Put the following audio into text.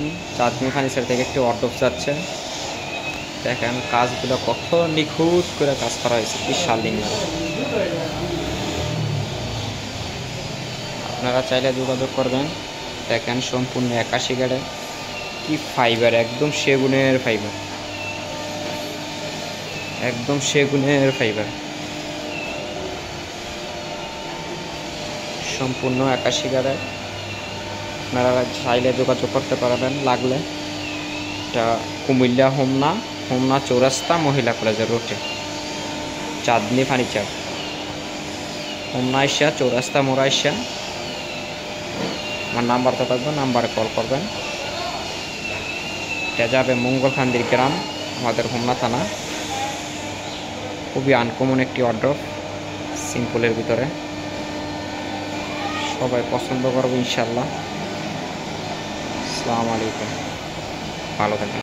আলাইকুম। চাঁদনি ফার্নিচার থেকে একটি অর্ডার যাচ্ছে। দেখেন কাজগুলো কত নিখুঁত করে কাজ করা হয়েছে, কি শালিং। আপনারা চাইলে যোগাযোগ করবেন। দেখেন সম্পূর্ণ 81 গাড়ে, কি ফাইবার, একদম সেগুনের ফাইবার, একদম সেগুনের ফাইবার, সম্পূর্ণ 81 গাড়ে। আপনারা চাইলে যোগাযোগ করতে পারবেন লাগলে। এটা কুমিল্লা হোমনা চৌরাস্তা মহিলা কলেজের রোডে চাঁদনি ফার্নিচার। হোমনা আইসা চৌরাস্তা মোড় আইসা আমার নাম্বারটা থাকবে, নাম্বারে কল করবেন। এটা যাবে মঙ্গলখান্দির গ্রাম, আমাদের হোমনা থানা। খুবই আনকমন একটি অর্ডার, সিম্পলের ভিতরে। সবাই পছন্দ করবে ইনশাল্লাহ। আসসালামু আলাইকুম, ভালো থাকবেন।